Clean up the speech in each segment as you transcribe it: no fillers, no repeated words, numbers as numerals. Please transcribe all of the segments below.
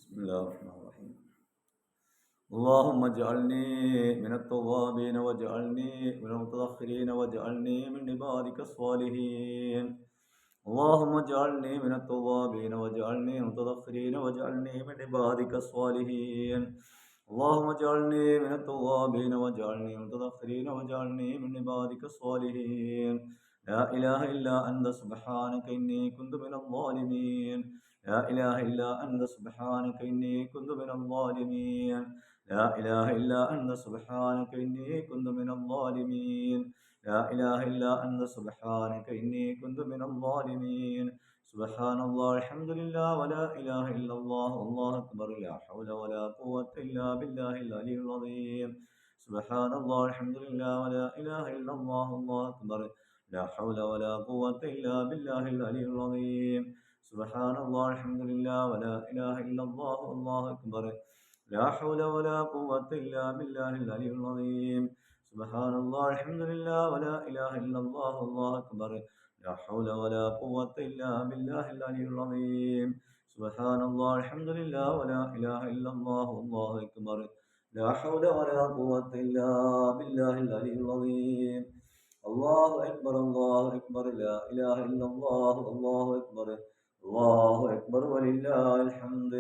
بسم الله الرحمن الرحيم. اللهم اجعلني من التوابين واجعلني من المتطهرين واجعلني من عبادك الصالحين. اللهم اجعلني من التوابين واجعلني من المتطهرين واجعلني من عبادك الصالحين. اللهم اجعلني من التوابين واجعلني من المتطهرين واجعلني من عبادك الصالحين. لا إله إلا أنت سبحانك إني كنت من الظالمين. لا إله إلا أنت سبحانك إني كنت من الظالمين. لا إله إلا أنت سبحانك إني كنت من الظالمين. لا إله إلا أنت سبحانك إني كنت من الظالمين. سبحان الله الحمد لله ولا إله إلا الله والله أكبر لا حول ولا قوة إلا بالله العلي العظيم. سبحان الله الحمد لله ولا إله إلا الله والله أكبر لا حول ولا قوة إلا بالله العلي العظيم. سبحان الله الحمد لله ولا إله إلا الله والله أكبر لا حول ولا قوة إلا بالله العلي العظيم. سبحان الله الحمد لله ولا إله إلا الله والله أكبر لا حول ولا قوة إلا بالله العلي العظيم. سبحان الله الحمد لله ولا إله إلا الله والله أكبر لا حول ولا قوة إلا بالله العلي العظيم. الله أكبر الله أكبر لا إله إلا الله الله أكبر الله أكبر ولله الحمد.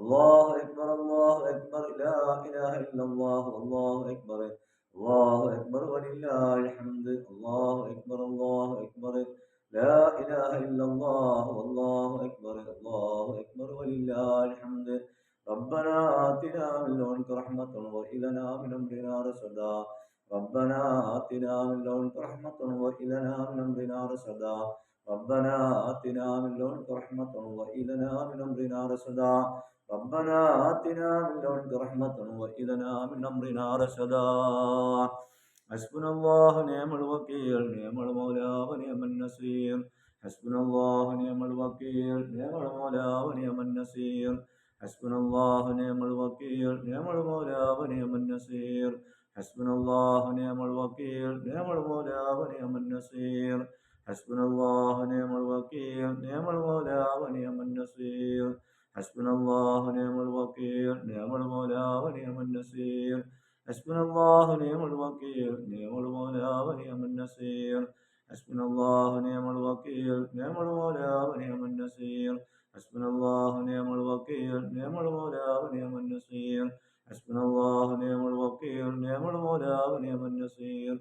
الله أكبر الله أكبر لا إله إلا الله الله أكبر الله أكبر ولله الحمد. الله أكبر الله أكبر لا إله إلا الله والله أكبر الله أكبر ولله الحمد. ربنا آتنا من لدنك رحمة وهب لنا من أمرنا رشدا. ربنا آتنا من لدنك رحمة وهب لنا من أمرنا رشدا. ربنا آتنا من لدنك رحمة وهب لنا من أمرنا رشدا. ربنا آتنا من لدنك رحمة وهب لنا من أمرنا رشدا. حسبنا الله نعم الوكيل نعم المولى ونعم النصير. حسبنا الله نعم الوكيل نعم المولى ونعم النصير. حسبنا الله نعم الوكيل نعم المولى ونعم النصير. حسبنا الله نعم الوكيل نعم المولى ونعم النصير. حسبنا الله نعم الوكيل نعم المولى ونعم النصير. حسبنا الله نعم الوكيل نعم المولى ونعم النصير. حسبنا الله نعم الوكيل نعم المولى ونعم النصير. حسبنا الله نعم الوكيل نعم المولى ونعم النصير. حسبنا الله نعم الوكيل نعم المولى ونعم النصير. حسبنا الله نعم الوكيل نعم المولى ونعم النصير.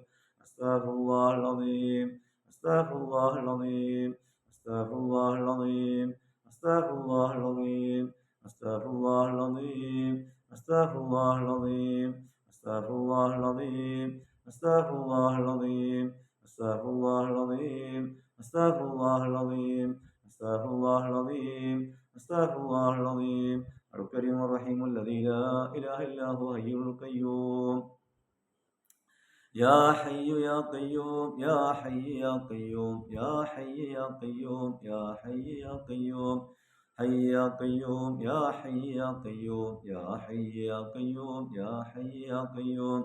أستغفر الله العظيم أستغفر الله العظيم أستغفر الله العظيم أستغفر الله العظيم أستغفر الله العظيم أستغفر الله العظيم أستغفر الله العظيم أستغفر الله العظيم أستغفر الله العظيم أستغفر الله العظيم أستغفر الله العظيم أستغفر الله العظيم. الكريم الرحيم الذي لا إله إلا هو حي القيوم. يا حي يا قيوم يا حي يا قيوم يا حي يا قيوم يا حي يا قيوم حي يا قيوم يا حي يا قيوم يا حي يا قيوم يا حي يا قيوم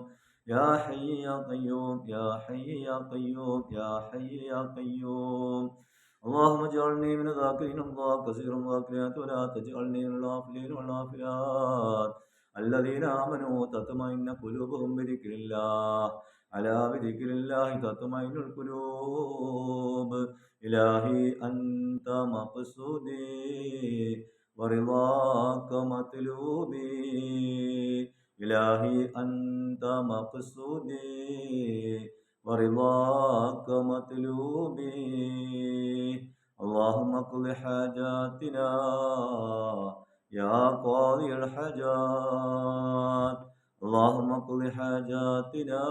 يا حي يا قيوم يا حي يا قيوم يا حي يا قيوم. اللهم اجعلني من الذاكرين الله كثيرا والذاكرات ولا تجعلني من الغافلين والغافلات الذين آمنوا وتطمئن قلوبهم بذكر الله. على بذكر الله تطمئن القلوب. إلهي أنت مقصودي ورضاك مطلوبي. إلهي أنت مقصودي ورضاك مطلوبي. اللهم اقض حاجاتنا يا قاضي الحاجات. اللهم اقض حاجاتنا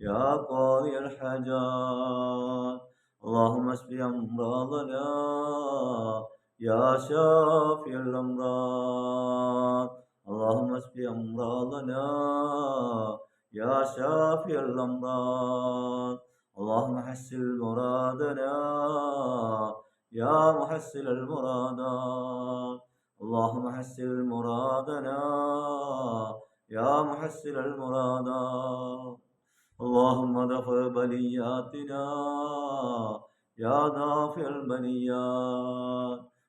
يا قاضي الحاجات. اللهم اشف أمراضنا يا شافي الأمراض. اللهم اشف أمراضنا يا شافي الأمراض. اللهم حسن مرادنا يا محسن المرادات. اللهم حسن مرادنا يا محسن المرادات. اللهم دفع بلياتنا يا دافع البليات.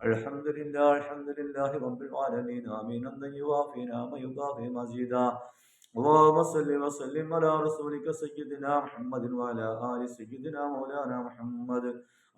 الحمد لله رب العالمين آمين يوافي نعم يكافي مزيدا اللهم صل وسلم على رسولك سيدنا محمد وعلى آل سيدنا مولانا محمد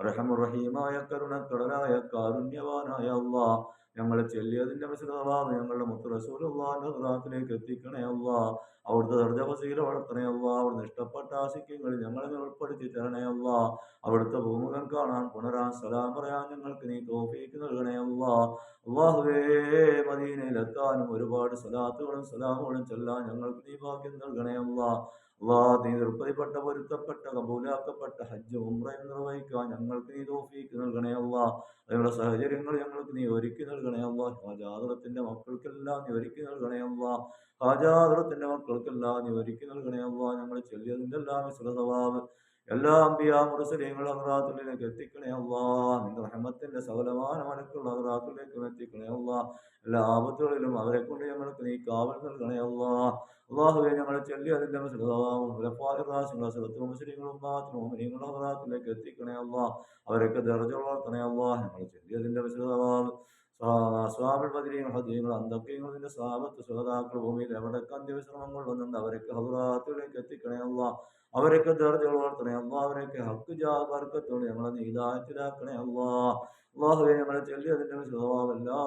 റഹമുറഹീമായ കരുണക്കടലായ കാരുണ്യവാനായ അല്ലാഹ് ഞങ്ങളെ ചൊല്ലിയതിന്റെ മിശ്രിതഭാവം ഞങ്ങളുടെ മുത്ത് റസൂലുള്ളാഹിന്റെ ഹദ്റാത്തിലേക്ക് എത്തിക്കണേ അല്ലാഹ് അവിടുത്തെ ദർജവസീല വളർത്തണേ അല്ലാഹ് അവിടുന്ന് ഇഷ്ടപ്പെട്ട ആശിക്യങ്ങളിൽ ഞങ്ങളെ ഉൾപ്പെടുത്തി തരണേ അല്ലാഹ് അവിടുത്തെ ഭൂമുഖം കാണാൻ പുണരാൻ സലാം പറയാൻ ഞങ്ങൾക്ക് നീ തൗഫീക്ക് നൽകണേ അല്ലാഹ് അല്ലാഹുവേ മദീനയിലെത്താനും ഒരുപാട് സലാത്തുകളും സലാമുകളും ചെല്ലാൻ ഞങ്ങൾക്ക് നീ ഭാഗ്യം നൽകണേ അല്ലാഹ് അല്ലാഹ് നീ തൃപ്തിപ്പെട്ട പൊരുത്തപ്പെട്ട കബൂലാക്കപ്പെട്ട ഹജ്ജ് ഉംറയും നിർവഹിക്കാൻ ഞങ്ങൾക്ക് നീ തൗഫീക്ക് നൽകണേ അല്ലാഹ് അതിനുള്ള സാഹചര്യങ്ങൾ ഞങ്ങൾക്ക് നീ ഒരുക്കി നൽകണേ അല്ലാഹ് ഹാജാദറത്തിന്റെ മക്കൾക്കെല്ലാം നീ ഒരുക്കി നൽകണേ അല്ലാഹ് ഹാജാദറത്തിന്റെ മക്കൾക്കെല്ലാം നീ ഒരുക്കി നൽകണേ അല്ലാഹ് ഞങ്ങൾ ചൊല്ലിയതിന്റെ എല്ലാം സ്വഭാവം എല്ലാ അമ്പിയാ മുർസലീങ്ങൾ ഹദ്റാത്തിലേക്ക് എത്തിക്കണേ അല്ലാഹ് നിന്റെ റഹ്മത്തിന്റെ സകലമായ മലക്കുള്ള ഹദ്റാത്തിലേക്ക് എത്തിക്കണേ അല്ലാഹ് എല്ലാ ആപത്തുകളിലും അവരെ കൊണ്ട് ഞങ്ങൾക്ക് നീ കാവൽ നൽകണേ അല്ലാഹ് അല്ലാഹുവേ ഞങ്ങളെ ചൊല്ലി അതിന്റെ മുസ്ലിങ്ങളും മാത്രവും ഹദ്റാത്തിലേക്ക് എത്തിക്കണേ അല്ലാഹ് അവരൊക്കെ ദർജ വളർത്തണേ അല്ലാഹ് ഞങ്ങൾ ചൊല്ലി അതിന്റെ സ്വാബിൾ ബദരീങ്ങൾ ഹദീങ്ങൾ അന്തക്കീങ്ങൾ നിന്റെ സാപത്ത് സുഹതാക്കൾ ഭൂമിയിൽ എവിടൊക്കെ അന്ത്യവിശ്രമം കൊള്ളുന്നുണ്ട് അവരൊക്കെ ഹദ്റാത്തിലേക്ക് എത്തിക്കണേ അല്ലാഹ് അവരൊക്കെ ദർജ വളർത്തണേ അല്ലാഹ് അവരൊക്കെ ഹക്ക് ബർക്കത്തോടെ ഞങ്ങളെ നീ ഹിദായത്തിലാക്കണേ അല്ലാഹ് അല്ലാഹുവേ ഞങ്ങളെ ചൊല്ലി അതിന്റെ എല്ലാ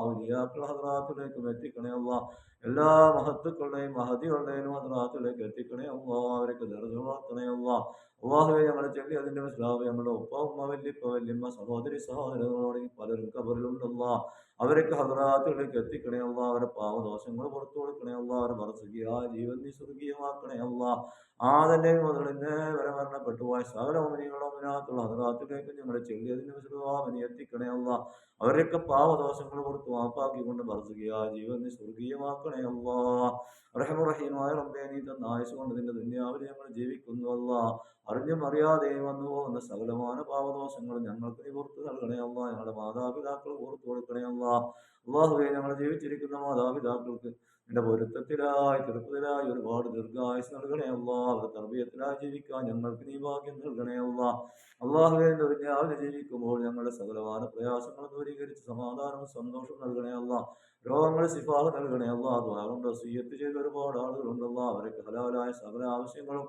ഔലിയാക്കൾ ഹദ്റാത്തിലേക്കും എത്തിക്കണേ അല്ലാഹ് എല്ലാ മഹത്തുക്കളുടെയും മഹതികളുടെയും ഹദ്റാത്തിലേക്ക് എത്തിക്കണേ അല്ലാഹ് അവരൊക്കെ ദർജ വളർത്തണേ അല്ലാഹ് അല്ലാഹുവേ ഞങ്ങളെ ചൊല്ലി അതിന്റെ ഞങ്ങളുടെ ഉപ്പ ഉമ്മ വല്ലിപ്പ വല്യമ്മ സഹോദരി സഹോദരങ്ങളോട് പലരും കബറിലുണ്ടല്ലാ അവരൊക്കെ ഹദ്റാത്തിലേക്ക് എത്തിക്കണേ അല്ലാഹ് അവരെ പാവദോഷങ്ങൾ പുറത്തു കൊടുക്കണേ അല്ലാഹ് അവരെ മറസുഖിയാ ജീവൻ നീ സ്വർഗീയമാക്കണേ അല്ലാഹ് ആദന്റെ മുതൽ ഇന്നേ വരെ മരണപ്പെട്ടു പോയ സകല മുനികളോ മുനാത്തുള്ള ഹദ്റാത്തിലേക്ക് ഞങ്ങളെ ചൊല്ലിയതിന്റെ വിശുദ്ധവാമനി എത്തിക്കണേ അല്ലാഹ് അവരൊക്കെ പാവദോഷങ്ങൾ കൊടുത്ത് മാപ്പാക്കിക്കൊണ്ട് മറസുഖിയാ ജീവൻ നീ സ്വർഗീയമാക്കണേ അല്ലാഹ് റഹമുറഹീമായ റബ്ബേ നീ തന്ന ആയുസ് കൊണ്ട് നിന്റെ ദുനിയാവിൽ ഞങ്ങൾ ജീവിക്കുന്നു അല്ലാഹ് അറിഞ്ഞും അറിയാതെയും വന്നു പോകുന്ന സകലമായ പാവദോഷങ്ങൾ ഞങ്ങൾക്ക് നീ പുറത്തു നൽകണേ അല്ലാഹ് ഞങ്ങളുടെ മാതാപിതാക്കൾ പുറത്തു കൊടുക്കണേ അല്ലാഹ് അല്ലാഹുവേ ഞങ്ങൾ ജീവിച്ചിരിക്കുന്ന മാതാപിതാക്കൾക്ക് നിന്റെ പൊരുത്തത്തിലായി തൃപ്തിലായി ഒരുപാട് ദീർഘായുസ് നൽകണേ അല്ലാഹ് അവരുടെ തർബീയത്തിലായി ജീവിക്കാൻ ഞങ്ങൾക്ക് നീ ഭാഗ്യം നൽകണേ അല്ലാഹ് അല്ലാഹുവേ രാവിലെ ജീവിക്കുമ്പോൾ ഞങ്ങളുടെ സകലമായ പ്രയാസങ്ങൾ ദൂരീകരിച്ച് സമാധാനവും സന്തോഷവും നൽകണേ അല്ലാഹ് രോഗങ്ങൾ ശിഫാഹ് നൽകണേ അല്ലാഹ് അതുകൊണ്ട് വസിയ്യത്ത് ചെയ്ത ഒരുപാട് ആളുകളുണ്ടല്ലോ അവരൊക്കെ ഹലാലായ സകല ആവശ്യങ്ങളും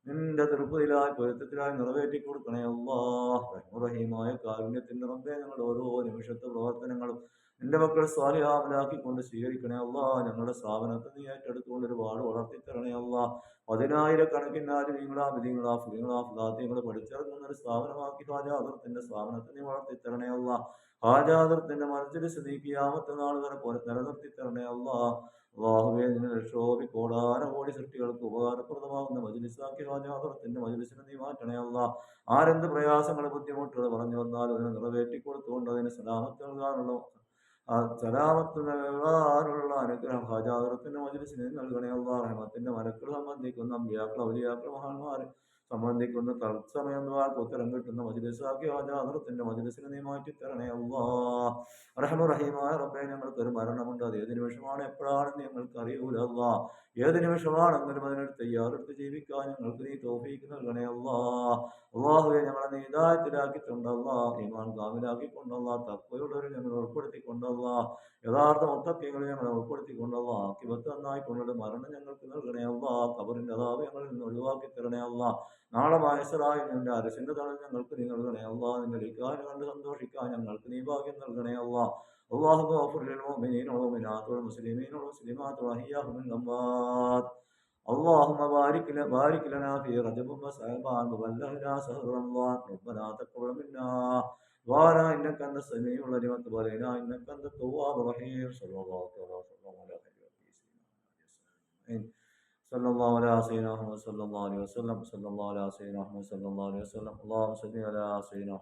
നിന്റെ തൃപ്തിയിലായി പൊരുത്തത്തിലായി നിറവേറ്റി കൊടുക്കണേ അല്ലാഹ് റഹീമായ കാരുണ്യത്തിന്റെ റബ്ബേ ഞങ്ങളുടെ ഓരോ നിമിഷത്തെ പ്രവർത്തനങ്ങളും നിന്റെ മക്കൾ സ്വാലിഹാമലാക്കിക്കൊണ്ട് സ്വീകരിക്കണേ അല്ലാഹ് ഞങ്ങളുടെ സ്ഥാപനത്തെ നീ ഏറ്റെടുത്തുകൊണ്ട് ഒരുപാട് വളർത്തിത്തരണേ അല്ലാഹ് പതിനായിരക്കണക്കിന് ഫിലാത്തിങ്ങളെ പഠിച്ചിറങ്ങുന്ന ഒരു സ്ഥാപനമാക്കി ഹാജാദത്തിന്റെ സ്ഥാപനത്തെ നീ വളർത്തിത്തരണേ അല്ലാഹ് ഹാജാദത്തിന്റെ മർജിലിസ് നീ ഖിയാമത്ത് നാൾ വരെ നിലനിർത്തിത്തരണേ അല്ലാഹ് അല്ലാഹുവേ നിന്നെ ലക്ഷോപി കോടാനകോടി സൃഷ്ടികൾക്ക് ഉപകാരപ്രദമാകുന്ന മജ്ലിസാക്കി ഹാജാദത്തിന്റെ മജ്ലിസിനെ നീ മാറ്റണേ അല്ലാഹ് ആരെന്ത് പ്രയാസങ്ങൾ ബുദ്ധിമുട്ടുകൾ പറഞ്ഞു വന്നാലും അതിനെ നിറവേറ്റി കൊടുത്തുകൊണ്ട് അതിന് സലാമത്ത് നൽകാനുള്ള സലാമത്ത് നൽകാനുള്ള അനുഗ്രഹം ഹാജാദത്തിന്റെ മജ്ലിസിന് നൽകണേ അല്ലാഹ് റഹ്മത്തിന്റെ മലക്കൾ സംബന്ധിക്കുന്ന അമ്പിയാക്കൾ ഔലിയാക്കൾ മഹാന്മാർ സംബന്ധിക്കുന്ന തത്സമയം ഉത്തരം കിട്ടുന്ന മജ്ലിസാക്കി ഹാജാദത്തിന്റെ മജ്ലിസിനെ നീ മാറ്റി തരണേ അല്ലാഹ് റഹമുറഹീമായ റബ്ബേ ഞങ്ങൾക്ക് ഒരു മരണമുണ്ട് അത് ഏത് നിമിഷമാണ് എപ്പോഴാണെന്ന് ഞങ്ങൾക്ക് അറിയൂല അല്ലാഹ് ഏത് നിമിഷമാണെങ്കിലും അതിനൊരു തയ്യാറെടുത്ത് ജീവിക്കാൻ ഞങ്ങൾക്ക് നീ തൗഫീക്ക് നൽകണേ അല്ലാഹ് അല്ലാഹുവേ ഞങ്ങളെ നീ ഹിദായത്തിലാക്കിയിട്ടുണ്ടല്ലാ ഈമാൻ കാമിലാക്കിക്കൊണ്ടല്ലാ തഖ്വയുള്ളവരെ ഞങ്ങൾ ഉൾപ്പെടുത്തിക്കൊണ്ടല്ലാ യഥാർത്ഥ മുത്തഖീങ്ങളെ ഞങ്ങളെ ഉൾപ്പെടുത്തിക്കൊണ്ടല്ലാ ആഖിബത്ത് നന്നായി കൊണ്ടുള്ള മരണം ഞങ്ങൾക്ക് നൽകണേ അല്ലാ ഖബറിന്റെ അദാബ് ഞങ്ങളിൽ നിന്ന് ഒഴിവാക്കി തരണേ അല്ലാ നാളെ മായസറായി നിന്റെ അരശിന്റെ തണൽ ഞങ്ങൾക്ക് നീ നൽകണേ അല്ലാ നിന്റെ ലിഖാന് കണ്ട് സന്തോഷിക്കാൻ ഞങ്ങൾക്ക് നീ ഭാഗ്യം നൽകണേ അല്ലാ اللهم اغفر للمؤمنين والمؤمنات والمسلمين والمسلمات واحياهم من الاموات اللهم بارك لنا في رجب وشعبان وبلغنا شهر رمضان ربنا تقبل منا دعانا انك انت السميع العليم وتب علينا انك انت التواب الرحيم صلى الله عليه وسلم صلى الله على سيدنا محمد صلى الله عليه وسلم صلى الله على سيدنا محمد صلى الله عليه وسلم اللهم صل على سيدنا